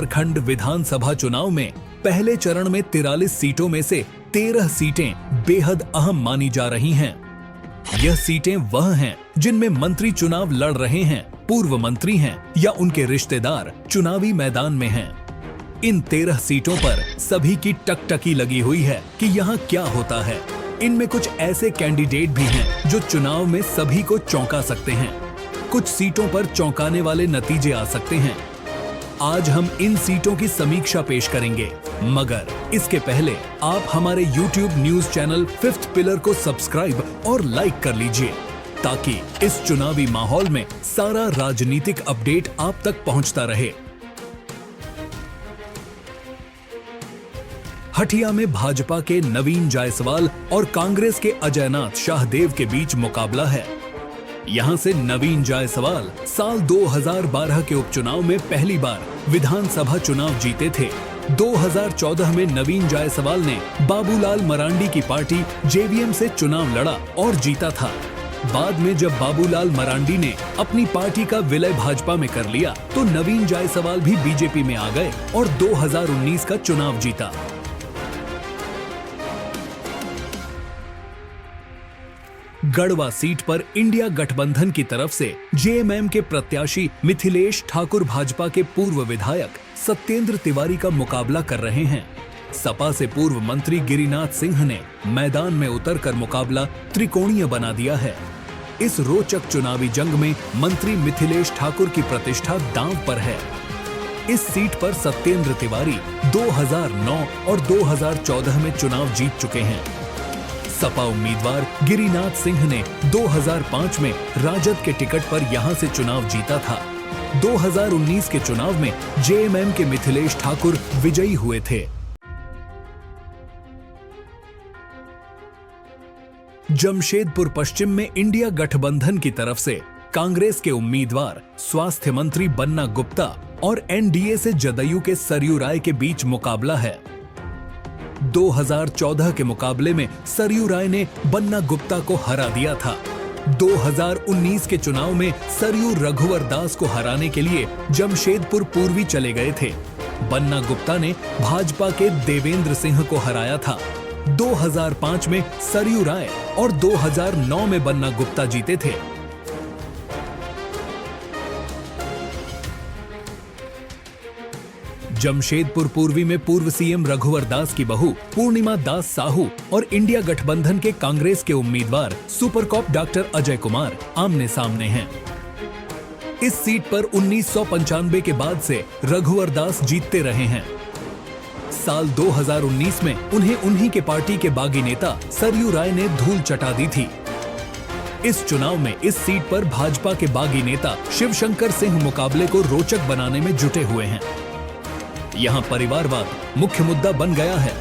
झारखंड विधानसभा चुनाव में पहले चरण में 43 सीटों में से 13 सीटें बेहद अहम मानी जा रही हैं। यह सीटें वह हैं जिनमें मंत्री चुनाव लड़ रहे हैं, पूर्व मंत्री हैं या उनके रिश्तेदार चुनावी मैदान में हैं। इन 13 सीटों पर सभी की टकटकी लगी हुई है कि यहाँ क्या होता है। इनमें कुछ ऐसे कैंडिडेट भी हैं जो चुनाव में सभी को चौंका सकते हैं। कुछ सीटों पर चौंकाने वाले नतीजे आ सकते हैं। आज हम इन सीटों की समीक्षा पेश करेंगे, मगर इसके पहले आप हमारे YouTube news channel fifth pillar को सब्सक्राइब और लाइक कर लीजिए, ताकि इस चुनावी माहौल में सारा राजनीतिक अपडेट आप तक पहुंचता रहे। हटिया में भाजपा के नवीन जायसवाल और कांग्रेस के अजयनाथ शाहदेव के बीच मुकाबला है। यहां से नवीन जायसवाल साल 2012 के उपचुनाव में पहली बार विधानसभा चुनाव जीते थे। 2014 में नवीन जायसवाल ने बाबूलाल मरांडी की पार्टी जेवीएम से चुनाव लड़ा और जीता था। बाद में जब बाबूलाल मरांडी ने अपनी पार्टी का विलय भाजपा में कर लिया, तो नवीन जायसवाल भी बीजेपी में आ गए और 2019 का चुनाव जीता। गढ़वा सीट पर इंडिया गठबंधन की तरफ से जेएमएम के प्रत्याशी मिथिलेश ठाकुर भाजपा के पूर्व विधायक सत्येंद्र तिवारी का मुकाबला कर रहे हैं। सपा से पूर्व मंत्री गिरिनाथ सिंह ने मैदान में उतरकर मुकाबला त्रिकोणीय बना दिया है। इस रोचक चुनावी जंग में मंत्री मिथिलेश ठाकुर की प्रतिष्ठा दांव पर है। इस सीट पर सत्येंद्र तिवारी 2009 और 2014 में चुनाव जीत चुके हैं। सपा उम्मीदवार गिरिनाथ सिंह ने 2005 में राजद के टिकट पर यहां से चुनाव जीता था। 2019 के चुनाव में जेएमएम के मिथिलेश ठाकुर विजयी हुए थे। जमशेदपुर पश्चिम में इंडिया गठबंधन की तरफ से कांग्रेस के उम्मीदवार स्वास्थ्य मंत्री बन्ना गुप्ता और एनडीए से जदयू के सरयू राय के बीच मुकाबला है। 2014 के मुकाबले में सरयू राय ने बन्ना गुप्ता को हरा दिया था। 2019 के चुनाव में सरयू रघुवर दास को हराने के लिए जमशेदपुर पूर्वी चले गए थे। बन्ना गुप्ता ने भाजपा के देवेंद्र सिंह को हराया था। 2005 में सरयू राय और 2009 में बन्ना गुप्ता जीते थे। जमशेदपुर पूर्वी में पूर्व सीएम रघुवर दास की बहू पूर्णिमा दास साहू और इंडिया गठबंधन के कांग्रेस के उम्मीदवार सुपरकॉप डॉक्टर अजय कुमार आमने सामने हैं। इस सीट पर 1995 के बाद से रघुवर दास जीतते रहे हैं। साल 2019 में उन्हें उन्हीं के पार्टी के बागी नेता सरयू राय ने धूल चटा दी थी। इस चुनाव में इस सीट पर भाजपा के बागी नेता शिवशंकर सिंह मुकाबले को रोचक बनाने में जुटे हुए हैं। यहाँ परिवारवाद मुख्य मुद्दा बन गया है।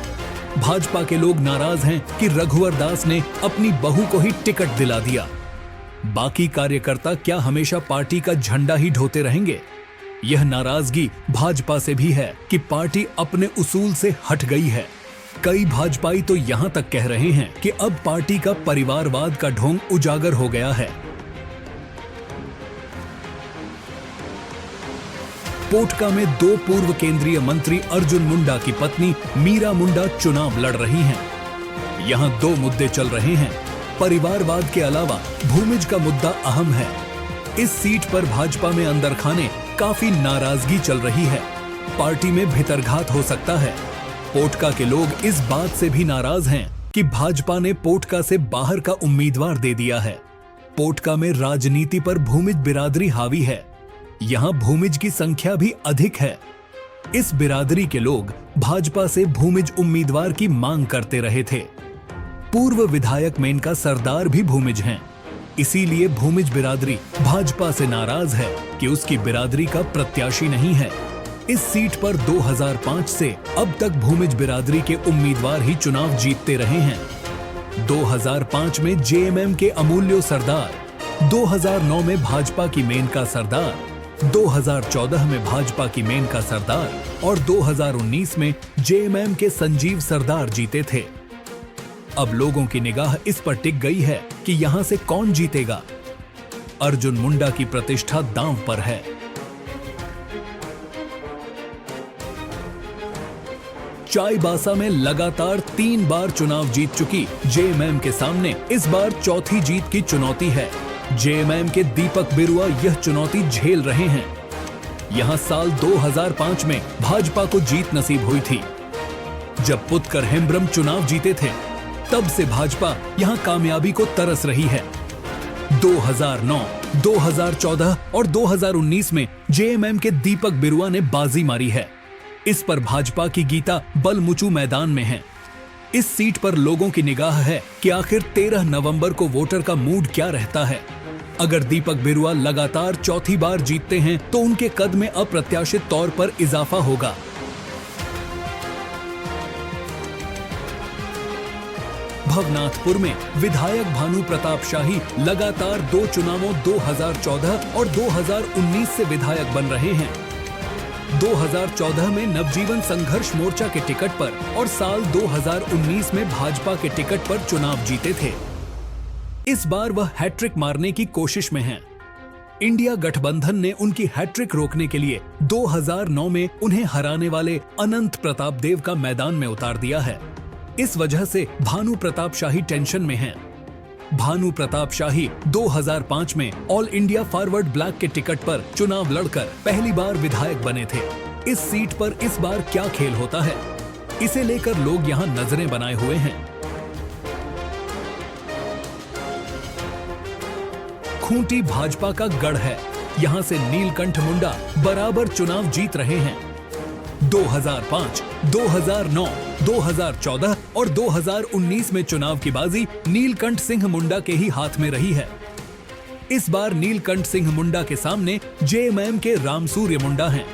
भाजपा के लोग नाराज हैं कि रघुवर दास ने अपनी बहू को ही टिकट दिला दिया। बाकी कार्यकर्ता क्या हमेशा पार्टी का झंडा ही ढोते रहेंगे? यह नाराजगी भाजपा से भी है कि पार्टी अपने उसूल से हट गई है। कई भाजपाई तो यहाँ तक कह रहे हैं कि अब पार्टी का परिवारवाद का ढोंग उजागर हो गया है। पोटका में 2 पूर्व केंद्रीय मंत्री अर्जुन मुंडा की पत्नी मीरा मुंडा चुनाव लड़ रही हैं। यहां 2 मुद्दे चल रहे हैं। परिवारवाद के अलावा भूमिज का मुद्दा अहम है। इस सीट पर भाजपा में अंदर खाने काफी नाराजगी चल रही है। पार्टी में भितरघात हो सकता है। पोटका के लोग इस बात से भी नाराज हैं कि भाजपा ने पोटका से बाहर का उम्मीदवार दे दिया है। पोटका में राजनीति पर भूमिज बिरादरी हावी है। यहाँ भूमिज की संख्या भी अधिक है। इस बिरादरी के लोग भाजपा से भूमिज उम्मीदवार की मांग करते रहे थे। पूर्व विधायक मेनका सरदार भी भूमिज हैं। इसीलिए भूमिज बिरादरी भाजपा से नाराज है कि उसकी बिरादरी का प्रत्याशी नहीं है। इस सीट पर 2005 से अब तक भूमिज बिरादरी के उम्मीदवार ही चुनाव जीतते रहे हैं। 2005 में जेएमएम के अमूल्यो सरदार, 2009 में भाजपा की मेनका सरदार, 2014 में भाजपा की मेनका सरदार और 2019 में जेएमएम के संजीव सरदार जीते थे। अब लोगों की निगाह इस पर टिक गई है कि यहां से कौन जीतेगा। अर्जुन मुंडा की प्रतिष्ठा दांव पर है। चाईबासा में लगातार 3 बार चुनाव जीत चुकी जेएमएम के सामने इस बार चौथी जीत की चुनौती है। जेएमएम के दीपक बिरुआ यह चुनौती झेल रहे हैं। यहां साल 2005 में भाजपा को जीत नसीब हुई थी। जब पुत्कर हेम्ब्रम चुनाव जीते थे, तब से भाजपा यहां कामयाबी को तरस रही है। 2009, 2014 और 2019 में जेएमएम के दीपक बिरुआ ने बाजी मारी है। इस पर भाजपा की गीता बलमुचू मैदान में है। इस सीट पर लोगों की निगाह है कि आखिर 13 नवंबर को वोटर का मूड क्या रहता है। अगर दीपक बिरुआ लगातार चौथी बार जीतते हैं तो उनके कद में अप्रत्याशित तौर पर इजाफा होगा। भवनाथपुर में विधायक भानु प्रताप शाही लगातार 2 चुनावों 2014 और 2019 से विधायक बन रहे हैं। 2014 में नवजीवन संघर्ष मोर्चा के टिकट पर और साल 2019 में भाजपा के टिकट पर चुनाव जीते थे। इस बार वह हैट्रिक मारने की कोशिश में हैं। इंडिया गठबंधन ने उनकी हैट्रिक रोकने के लिए 2009 में उन्हें हराने वाले अनंत प्रताप देव का मैदान में उतार दिया है। इस वजह से भानु प्रताप शाही टेंशन में हैं। भानु प्रताप शाही 2005 में ऑल इंडिया फॉरवर्ड ब्लॉक के टिकट पर चुनाव लड़कर पहली बार विधायक बने थे। इस सीट पर इस बार क्या खेल होता है, इसे लेकर लोग यहां नजरें बनाए हुए हैं। खूंटी भाजपा का गढ़ है। यहां से नीलकंठ मुंडा बराबर चुनाव जीत रहे हैं। 2005, 2009, 2014 और 2019 में चुनाव की बाजी नीलकंठ सिंह मुंडा के ही हाथ में रही है। इस बार नीलकंठ सिंह मुंडा के सामने जेएमएम के रामसूर्य मुंडा हैं।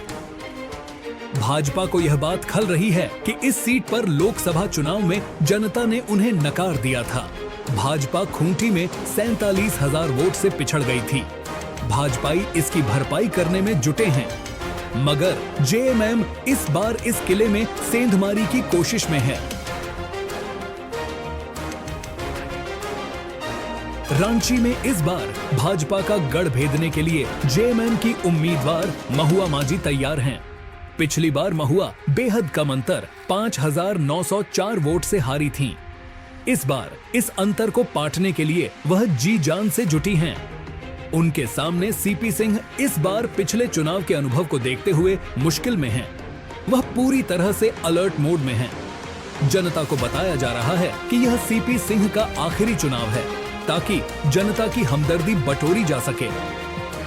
भाजपा को यह बात खल रही है कि इस सीट पर लोकसभा चुनाव में जनता ने उन्हें नकार दिया था। भाजपा खूंटी में 47,000 वोट से पिछड़ गई थी। भाजपाई इसकी भरपाई करने में जुटे हैं, मगर जेएमएम इस बार इस किले में सेंधमारी की कोशिश में है। रांची में इस बार भाजपा का गढ़ भेदने के लिए जेएमएम की उम्मीदवार महुआ मांझी तैयार हैं। पिछली बार महुआ बेहद कम अंतर 5,904 वोट से हारी थीं। इस बार इस अंतर को पाटने के लिए वह जी जान से जुटी हैं। उनके सामने सीपी सिंह इस बार पिछले चुनाव के अनुभव को देखते हुए मुश्किल में हैं। वह पूरी तरह से अलर्ट मोड में हैं। जनता को बताया जा रहा है कि यह सीपी सिंह का आखिरी चुनाव है, ताकि जनता की हमदर्दी बटोरी जा सके।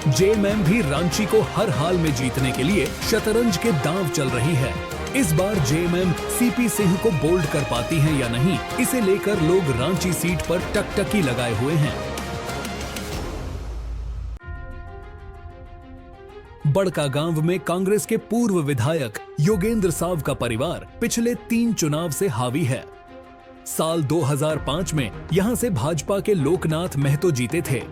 जेएमएम भी रांची को हर हाल में जीतने के लिए शतरंज के दांव चल रही है। इस बार जेएमएम सीपी सिंह को बोल्ड कर पाती हैं या नहीं, इसे लेकर लोग रांची सीट पर टकटकी लगाए हुए हैं। बड़कागांव में कांग्रेस के पूर्व विधायक योगेंद्र साव का परिवार पिछले 3 चुनाव से हावी है। साल 2005 में यहां से भाजपा के लोकनाथ महतो जीते थे।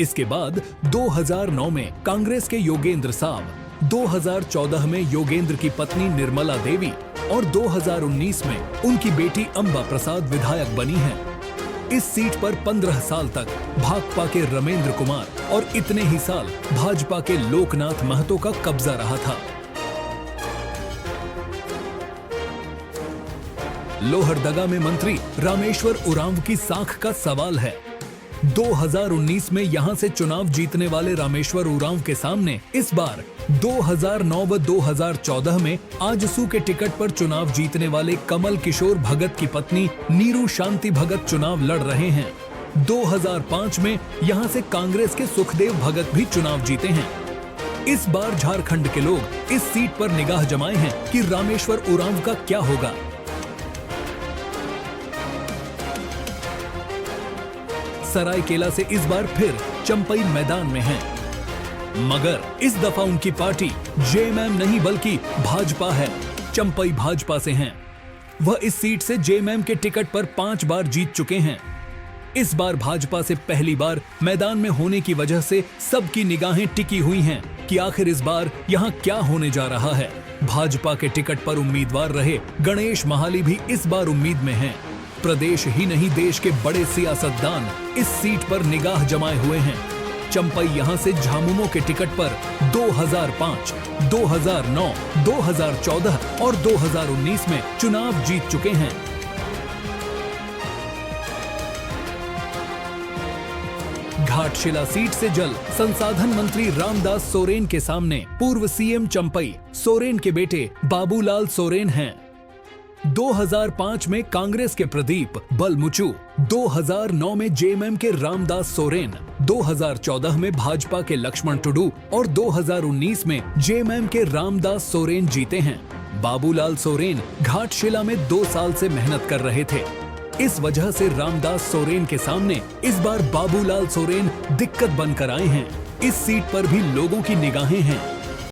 इसके बाद 2009 में कांग्रेस के योगेंद्र साव, 2014 में योगेंद्र की पत्नी निर्मला देवी और 2019 में उनकी बेटी अंबा प्रसाद विधायक बनी हैं। इस सीट पर 15 साल तक भाकपा के रमेंद्र कुमार और इतने ही साल भाजपा के लोकनाथ महतो का कब्जा रहा था। लोहरदगा में मंत्री रामेश्वर उरांव की साख का सवाल है। 2019 में यहां से चुनाव जीतने वाले रामेश्वर उरांव के सामने इस बार 2009 व 2014 में आजसू के टिकट पर चुनाव जीतने वाले कमल किशोर भगत की पत्नी नीरू शांति भगत चुनाव लड़ रहे हैं। 2005 में यहां से कांग्रेस के सुखदेव भगत भी चुनाव जीते हैं। इस बार झारखंड के लोग इस सीट पर निगाह जमाए हैं कि रामेश्वर उरांव का क्या होगा। सरायकेला से इस बार फिर चंपई मैदान में हैं, मगर इस दफा उनकी पार्टी जेएमएम नहीं बल्कि भाजपा है। चंपई भाजपा से हैं। वह इस सीट से जेएमएम के टिकट पर 5 बार जीत चुके हैं। इस बार भाजपा से पहली बार मैदान में होने की वजह से सबकी निगाहें टिकी हुई हैं कि आखिर इस बार यहां क्या होने जा रहा है। भाजपा के टिकट पर उम्मीदवार रहे गणेश महाली भी इस बार उम्मीद में हैं। प्रदेश ही नहीं देश के बड़े सियासतदान इस सीट पर निगाह जमाए हुए हैं। चंपई यहां से झामुमो के टिकट पर 2005, 2009, 2014 और 2019 में चुनाव जीत चुके हैं। घाटशिला सीट से जल संसाधन मंत्री रामदास सोरेन के सामने पूर्व सीएम चंपई सोरेन के बेटे बाबूलाल सोरेन हैं। 2005 में कांग्रेस के प्रदीप बलमुचु, 2009 में जेएमएम के रामदास सोरेन, 2014 में भाजपा के लक्ष्मण टुडू और 2019 में जेएमएम के रामदास सोरेन जीते हैं। बाबूलाल सोरेन घाटशिला में 2 साल से मेहनत कर रहे थे। इस वजह से रामदास सोरेन के सामने इस बार बाबूलाल सोरेन दिक्कत बनकर आए हैं। इस सीट पर भी लोगों की निगाहें हैं।